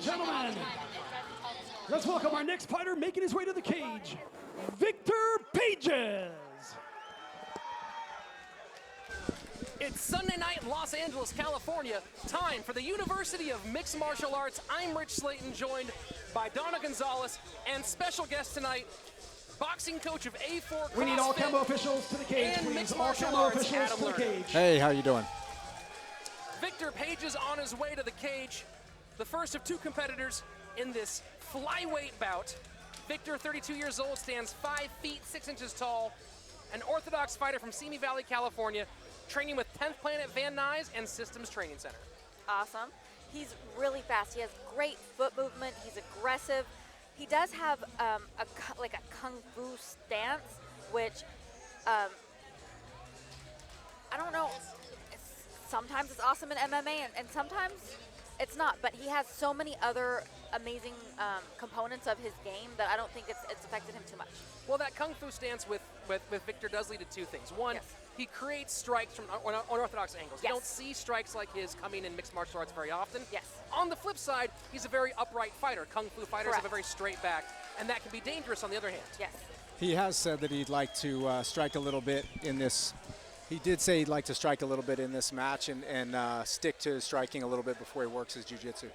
and gentlemen, let's welcome our next fighter making his way to the cage, Victor Pages. It's Sunday night in Los Angeles, California. Time for the University of Mixed Martial Arts. I'm Rich Slayton, joined by Donna Gonzalez, and special guest tonight, boxing coach of A4 CrossFit. We need all camo officials to the cage, and please. mixed All martial camo arts, officials Adam to the Lerner. cage. Hey, how you doing? Victor Pages on his way to the cage. The first of two competitors in this flyweight bout. Victor, 32 years old, stands 5 feet 6 inches tall. An orthodox fighter from Simi Valley, California, training with 10th Planet Van Nuys and Systems Training Center. Awesome. He's really fast. He has great foot movement. He's aggressive. He does have like a kung fu stance, which I don't know. Sometimes it's awesome in MMA, and sometimes it's not. But he has so many other amazing components of his game that I don't think it's affected him too much. Well, that kung fu stance with Victor does lead to two things. One, yes. He creates strikes from unorthodox angles. Yes. You don't see strikes like his coming in mixed martial arts very often. Yes. On the flip side, he's a very upright fighter. Kung fu fighters have a very straight back, and that can be dangerous on the other hand. Yes. He has said that he'd like to strike a little bit in this. He did say he'd like to strike a little bit in this match and stick to striking a little bit before he works his jiu-jitsu.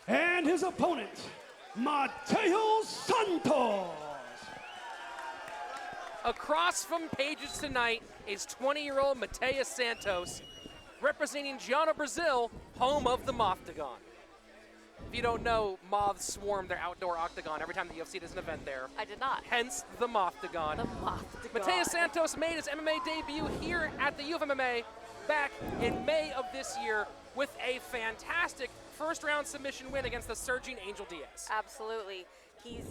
And his opponent, Matheus Santos. Across from Pages tonight is 20-year-old Matheus Santos, representing Gianna, Brazil, home of the Mothtagon. If you don't know, moths swarm their outdoor octagon every time the UFC does an event there. I did not. Hence the Mothtagon. The Mothtagon. Matheus Santos made his MMA debut here at the U of MMA back in May of this year with a fantastic first-round submission win against the surging Angel Diaz. Absolutely. He's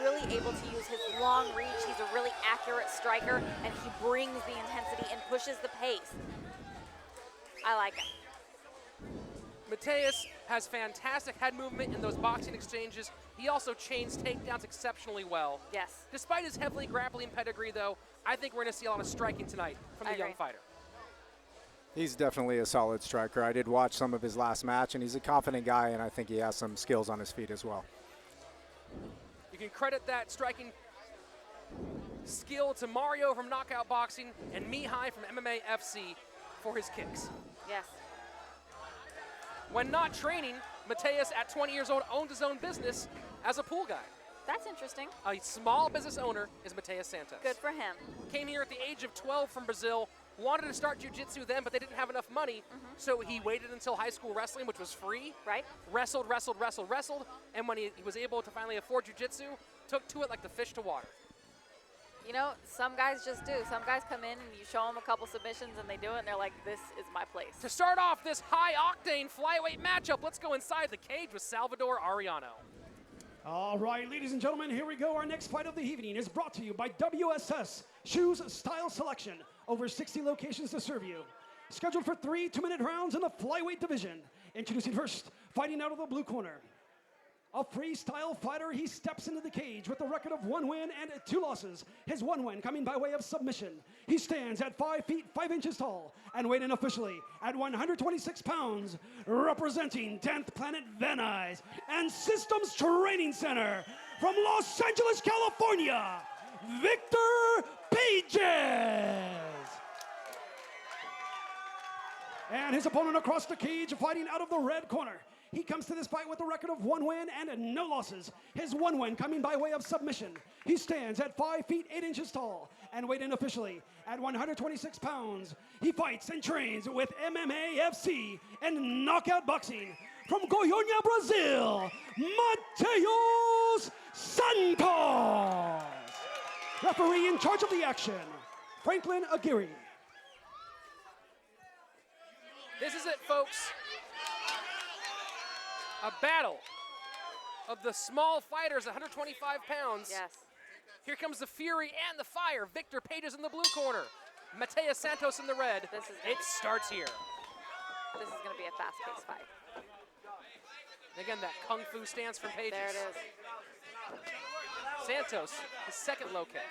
really able to use his long reach. He's a really accurate striker, and he brings the intensity and pushes the pace. I like it. Matheus has fantastic head movement in those boxing exchanges. He also chains takedowns exceptionally well. Yes. Despite his heavily grappling pedigree, though, I think we're going to see a lot of striking tonight from the young fighter. He's definitely a solid striker. I did watch some of his last match, and he's a confident guy, and I think he has some skills on his feet as well. You can credit that striking skill to Mario from Knockout Boxing and Mihai from MMAFC for his kicks. Yes. When not training, Matheus, at 20 years old, owned his own business as a pool guy. That's interesting. A small business owner is Matheus Santos. Good for him. Came here at the age of 12 from Brazil, wanted to start jiu-jitsu then, but they didn't have enough money, so he waited until high school wrestling, which was free. Right. Wrestled, and when he was able to finally afford jiu-jitsu, took to it like the fish to water. You know, some guys just do. Some guys come in and you show them a couple submissions and they do it and they're like, this is my place. To start off this high-octane flyweight matchup, let's go inside the cage with Salvador Arellano. All right, ladies and gentlemen, here we go. Our next fight of the evening is brought to you by WSS Shoes Style Selection. Over 60 locations to serve you. Scheduled for 3 2-minute rounds in the flyweight division. Introducing first, fighting out of the blue corner. A freestyle fighter, he steps into the cage with a record of 1 win and 2 losses. His 1 win coming by way of submission. He stands at 5 feet 5 inches tall and weighed in officially at 126 pounds, representing 10th Planet Van Nuys and Systems Training Center from Los Angeles, California, Victor Pages. And his opponent across the cage, fighting out of the red corner. He comes to this fight with a record of 1 win and no losses. His 1 win coming by way of submission. He stands at 5 feet 8 inches tall and weighed in officially at 126 pounds. He fights and trains with MMAFC and Knockout Boxing. From Goiânia, Brazil, Matheus Santos. Referee in charge of the action, Franklin Aguirre. This is it, folks. A battle of the small fighters, 125 pounds. Yes. Here comes the fury and the fire. Victor Pages in the blue corner. Matheus Santos in the red. It starts here. This is going to be a fast-paced fight. Again, that kung fu stance from Pages. There it is. Santos, his second low kick.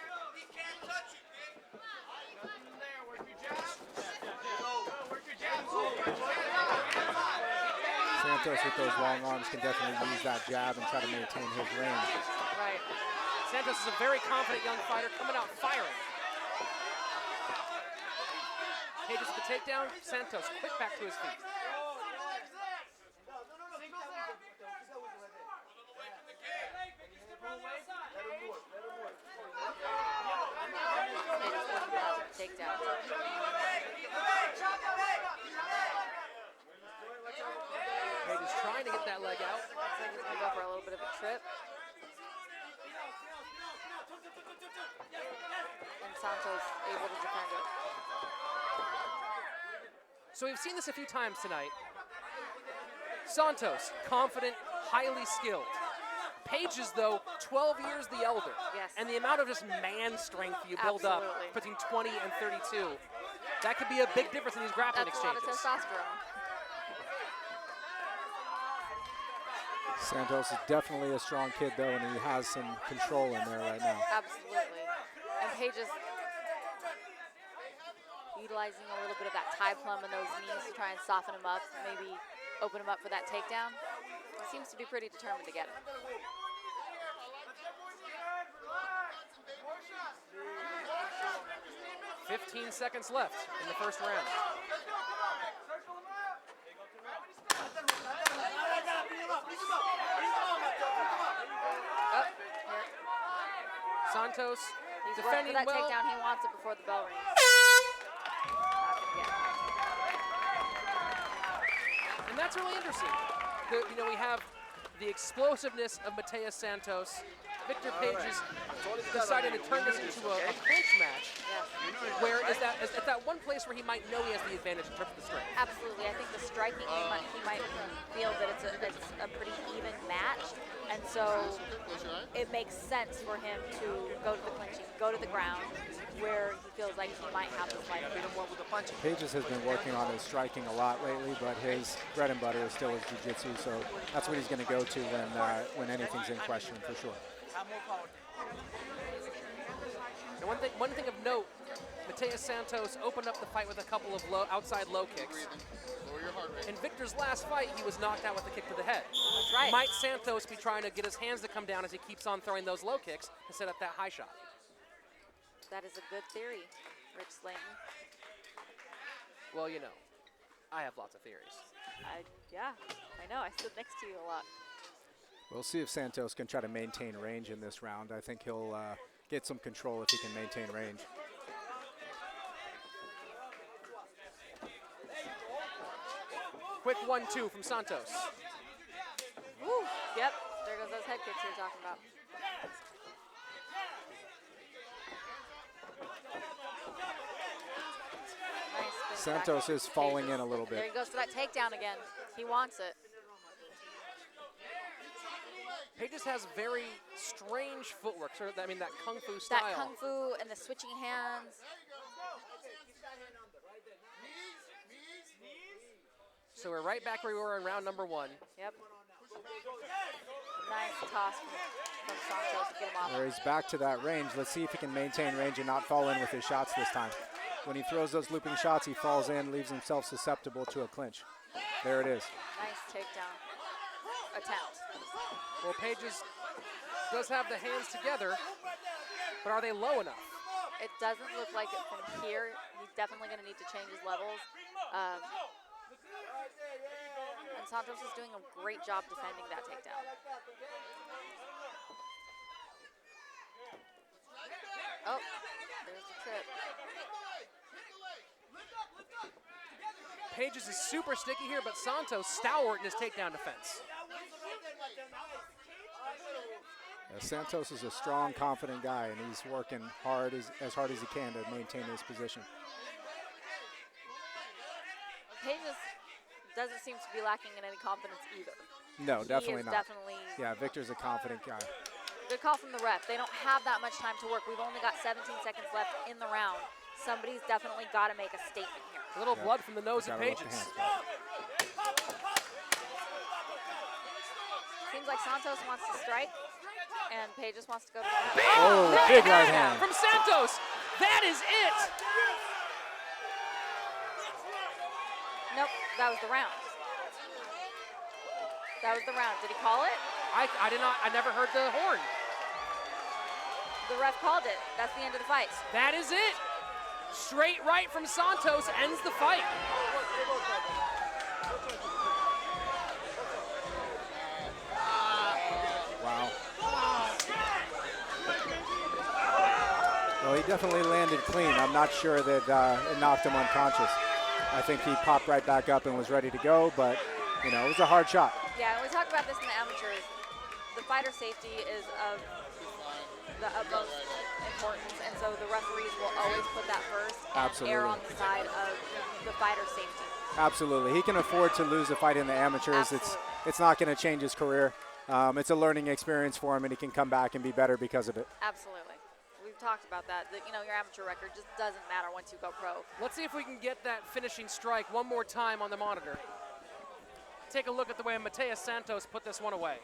Santos with those long arms can definitely use that jab and try to maintain his range. Right. Santos is a very confident young fighter coming out firing. Pages with the takedown. Santos quick back to his feet. Takedown. Page is trying to get that leg out. Looks like he's gonna go for a little bit of a trip. And Santos able to defend it. So we've seen this a few times tonight. Santos, confident, highly skilled. Pages, though, 12 years the elder. Yes. And the amount of just man strength you build up Absolutely. between 20 and 32, that could be a big difference in these grappling That's a lot exchanges. of testosterone. Santos is definitely a strong kid, though, and he has some control in there right now. Absolutely. And Paige is utilizing a little bit of that tie plum in those knees to try and soften him up, maybe open him up for that takedown. He seems to be pretty determined to get it. "15 seconds left in the first round. Oh, here. Santos He's working for defending that well. takedown. He wants it before the bell rings. Not gonna get it. And that's really interesting. We have the explosiveness of Matheus Santos. Victor Pages decided to turn this into a clinch match, Yes. where is at that one place where he might know he has the advantage in terms of the strength. Absolutely. I think the striking, he might feel that it's a pretty even match. And so it makes sense for him to go to the clinching, go to the ground, where he feels like he might have the fight. Pages has been working on his striking a lot lately, but his bread and butter is still his jiu-jitsu, so that's what he's going to go to when anything's in question, for sure. And one thing of note, Matheus Santos opened up the fight with a couple of outside low kicks. In Victor's last fight, he was knocked out with a kick to the head. That's right. Might Santos be trying to get his hands to come down as he keeps on throwing those low kicks and set up that high shot? That is a good theory, Rich Slayton. Well, I have lots of theories. Yeah, I know. I stood next to you a lot. We'll see if Santos can try to maintain range in this round. I think he'll get some control if he can maintain range. Quick 1-2 from Santos. Woo! Yep, there goes those head kicks you were talking about. Nice spin back. Santos is falling Pages. in a little There he bit. goes for that takedown again. He wants it. Pages has very strange footwork, sort of, that kung fu style. That kung fu and the switching hands. So we're right back where we were in round number 1. Yep. Nice toss from Santos to get him off. There he's back to that range. Let's see if he can maintain range and not fall in with his shots this time. When he throws those looping shots, he falls in, leaves himself susceptible to a clinch. There it is. Nice takedown attempt. Well, Pages does have the hands together, but are they low enough? It doesn't look like it from here. He's definitely going to need to change his levels. And Santos is doing a great job defending that takedown. Oh, there's the trip. Pages is super sticky here, but Santos stalwart in his takedown defense. Santos is a strong, confident guy, and he's working hard as hard as he can to maintain his position. Pages doesn't seem to be lacking in any confidence either. No, definitely not. Definitely. Yeah, Victor's a confident guy. Good call from the ref. They don't have that much time to work. We've only got 17 seconds left in the round. Somebody's definitely got to make a statement here. A little blood from the nose of Gotta let the Pages. hands go. Seems like Santos wants to strike, and Pages wants to go to the ground. Oh, big right hand. From Santos. That is it. Nope, that was the round. That was the round. Did he call it? I did not. I never heard the horn. The ref called it. That's the end of the fight. That is it. Straight right from Santos ends the fight. Wow. Well, he definitely landed clean. I'm not sure that it knocked him unconscious. I think he popped right back up and was ready to go, but, you know, it was a hard shot. Yeah, and we talk about this in the amateurs. The fighter safety is of the utmost importance, and so the referees will always put that first and Absolutely. err on the side of the fighter safety. Absolutely. He can afford to lose a fight in the amateurs. It's not going to change his career. It's a learning experience for him, and he can come back and be better because of it. Absolutely. We've talked about that. You know, your amateur record just doesn't matter once you go pro. Let's see if we can get that finishing strike one more time on the monitor. Take a look at the way Matheus Santos put this one away.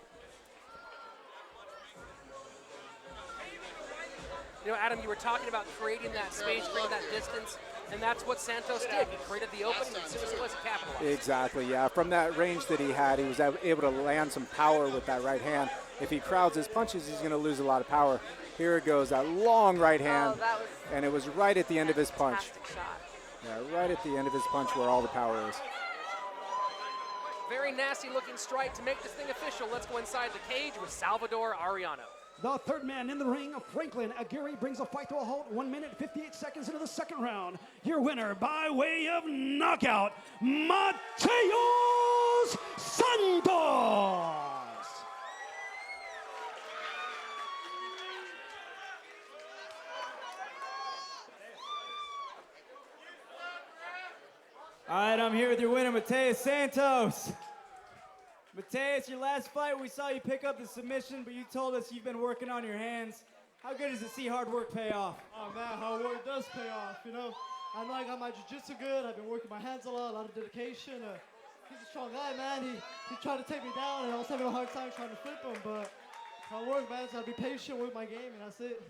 You know, Adam, you were talking about creating that space, creating that distance, and that's what Santos did. He created the opening, and as soon as he was, he capitalized. Exactly, yeah. From that range that he had, he was able to land some power with that right hand. If he crowds his punches, he's going to lose a lot of power. Here it goes, that long right hand, and it was right at the end of his punch. Shot. Yeah, right at the end of his punch where all the power is. Very nasty looking strike to make this thing official. Let's go inside the cage with Salvador Arellano. The third man in the ring, Franklin Aguirre, brings the fight to a halt 1 minute, 58 seconds into the second round. Your winner by way of knockout, Matheus Santos. All right, I'm here with your winner, Matheus Santos. Matheus, your last fight, we saw you pick up the submission, but you told us you've been working on your hands. How good is to see hard work pay off? Oh man, hard work does pay off, you know. I know I got my jiu-jitsu good. I've been working my hands a lot of dedication. He's a strong guy, man. He tried to take me down, and I was having a hard time trying to flip him, but hard work, man. So I'll be patient with my game, and that's it.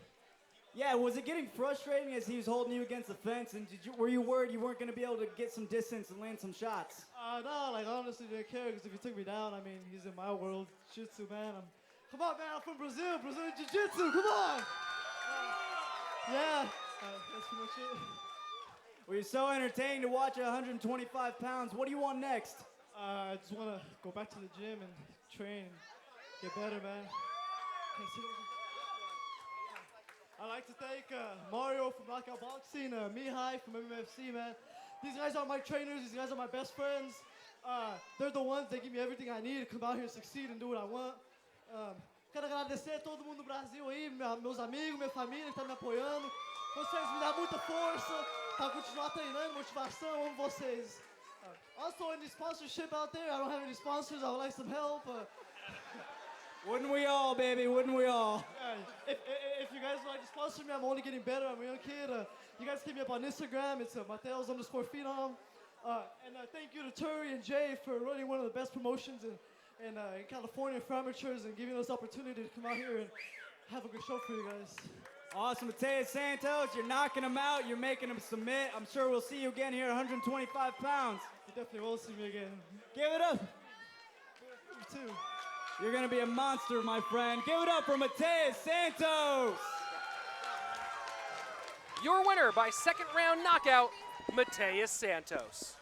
Yeah, was it getting frustrating as he was holding you against the fence, and were you worried you weren't going to be able to get some distance and land some shots? No, like, I honestly didn't care, because if he took me down, I mean, he's in my world. Jiu-jitsu, man. Come on, man, I'm from Brazil. Brazilian Jiu-Jitsu, come on! Yeah, that's pretty much it. Well, you're so entertaining to watch at 125 pounds. What do you want next? I just want to go back to the gym and train, get better, man. I'd like to thank Mario from Knockout Boxing, Mihai from MMAFC, man. These guys are my trainers. These guys are my best friends. They're the ones that give me everything I need to come out here and succeed and do what I want. Quero agradecer a todo mundo do Brasil aí, meus amigos, minha família que está me apoiando. Vocês me dão muita força para continuar treinando, motivação. Amo vocês. Also, any sponsorship out there? I don't have any sponsors. I would like some help. Wouldn't we all, baby? Wouldn't we all? If you guys would like to sponsor me, I'm only getting better. I'm a young kid. You guys hit me up on Instagram. It's Matheus_Phenom. And thank you to Turi and Jay for running one of the best promotions in California for amateurs and giving us the opportunity to come out here and have a good show for you guys. Awesome, Matheus Santos. You're knocking him out. You're making him submit. I'm sure we'll see you again here at 125 pounds. You definitely will see me again. Give it up. You too. You're going to be a monster, my friend. Give it up for Matheus Santos. Your winner by second round knockout, Matheus Santos.